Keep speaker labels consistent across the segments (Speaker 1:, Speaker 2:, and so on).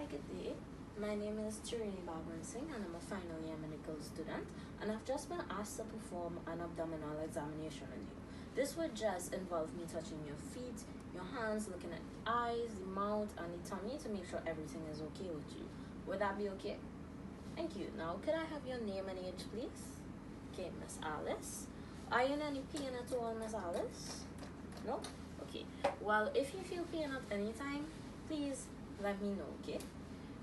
Speaker 1: Hi, good day. My name is Gynae Singh and I'm a final year medical student, and I've just been asked to perform an abdominal examination on you. This would just involve me touching your feet, your hands, looking at the eyes, the mouth, and the tummy to make sure everything is okay with you. Would that be okay? Thank you. Now, could I have your name and age, please? Okay, Miss Alice. Are you in any pain at all, Miss Alice? No? Okay. Well, if you feel pain at any time, please let me know, okay?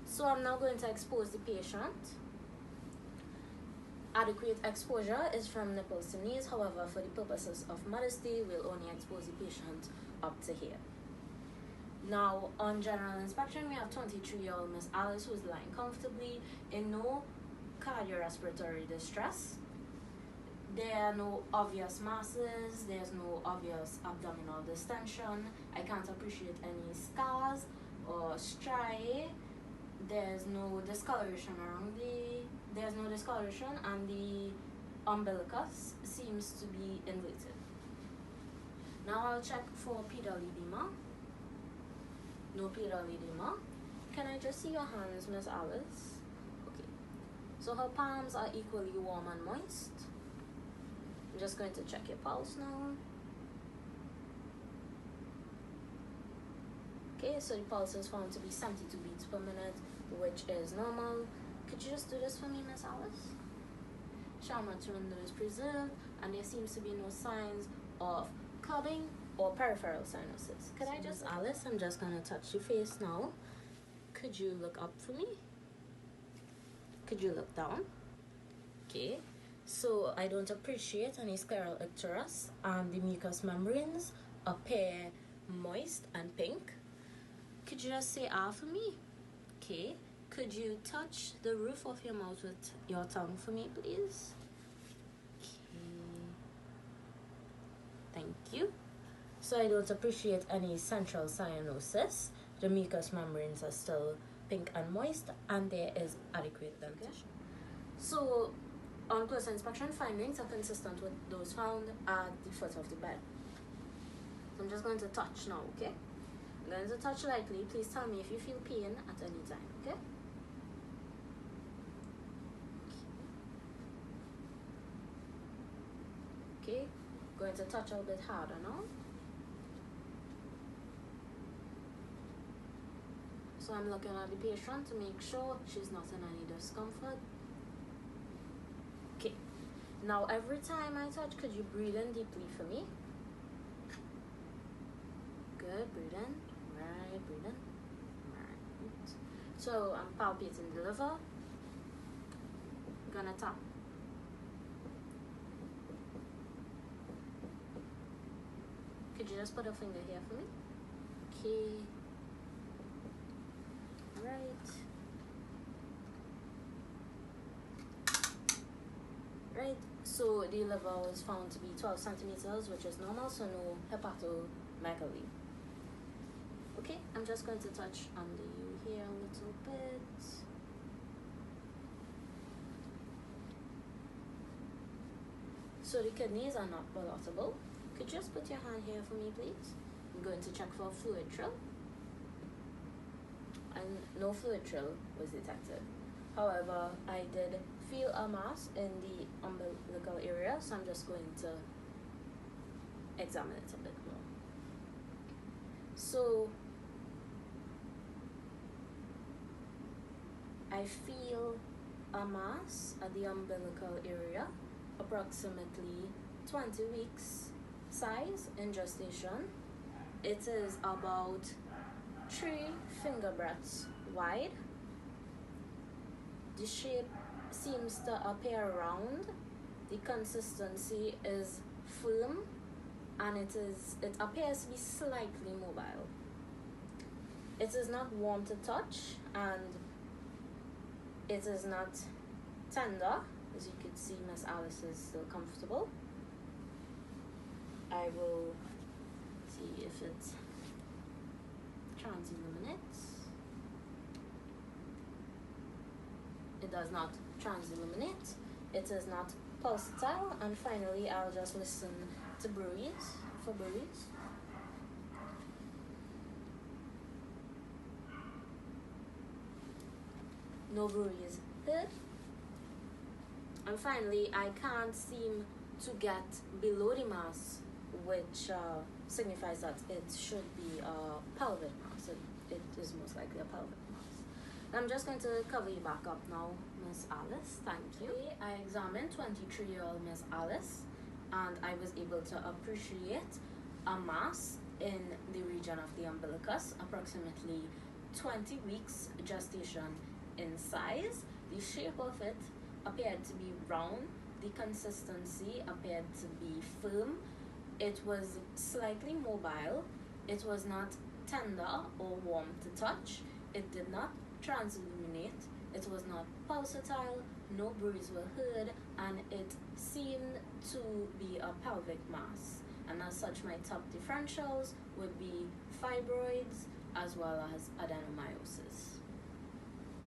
Speaker 1: So I'm now going to expose the patient. Adequate exposure is from nipples to knees. However, for the purposes of modesty, we'll only expose the patient up to here. Now, on general inspection, we have 23-year-old Miss Alice who's lying comfortably in no cardiorespiratory distress. There are no obvious masses, there's no obvious abdominal distension. I can't appreciate any scars or striae. There's no discoloration and the umbilicus seems to be inverted. Now I'll check for pedal edema. No pedal edema. Can I just see your hands, Miss Alice? Okay. So her palms are equally warm and moist. I'm just going to check your pulse now. Okay, so the pulse is found to be 72 beats per minute, which is normal. Could you just do this for me, Miss Alice? Charmat's window is preserved, and there seems to be no signs of clubbing or peripheral cyanosis. Could I just, Alice, I'm just going to touch your face now. Could you look up for me? Could you look down? Okay, so I don't appreciate any scleral icterus, and the mucous membranes appear moist and pink. Could you just say ah for me? Okay. Could you touch the roof of your mouth with your tongue for me, please? Okay. Thank you. So I don't appreciate any central cyanosis. The mucous membranes are still pink and moist, and there is adequate dentition. So on close inspection, findings are consistent with those found at the foot of the bed. So I'm just going to touch now, okay? I'm going to touch lightly. Please tell me if you feel pain at any time, okay? Okay, going to touch a bit harder now. So I'm looking at the patient to make sure she's not in any discomfort. Okay, now every time I touch, could you breathe in deeply for me? Good, breathe in. Right, breathe in. Right. So I'm palpating the liver. Gonna tap. Could you just put a finger here for me? Okay. Right. So the liver was found to be 12 centimeters, which is normal, so no hepatomegaly. Okay, I'm just going to touch under you here a little bit. So the kidneys are not palatable. Could you just put your hand here for me, please? I'm going to check for fluid trill. And no fluid trill was detected. However, I did feel a mass in the umbilical area, so I'm just going to examine it a bit more. So I feel a mass at the umbilical area, approximately 20 weeks size in gestation. It is about 3 finger breadths wide. The shape seems to appear round. The consistency is firm, and it appears to be slightly mobile. It is not warm to touch, and it is not tender. As you can see, Miss Alice is still comfortable. I will see if it transilluminates. It does not transilluminate. It is not pulsatile. And finally, I'll just listen to breathe for breathe. no bruise heard. And finally, I can't seem to get below the mass, which signifies that it should be a pelvic mass. It is most likely a pelvic mass. I'm just going to cover you back up now, Miss Alice. Thank you. I examined 23-year-old Miss Alice, and I was able to appreciate a mass in the region of the umbilicus, approximately 20 weeks gestation in size. The shape of it appeared to be round. The consistency appeared to be firm. It was slightly mobile. It was not tender or warm to touch. It did not transluminate. It was not pulsatile. No bruise were heard, and it seemed to be a pelvic mass. And as such, my top differentials would be fibroids as well as adenomyosis.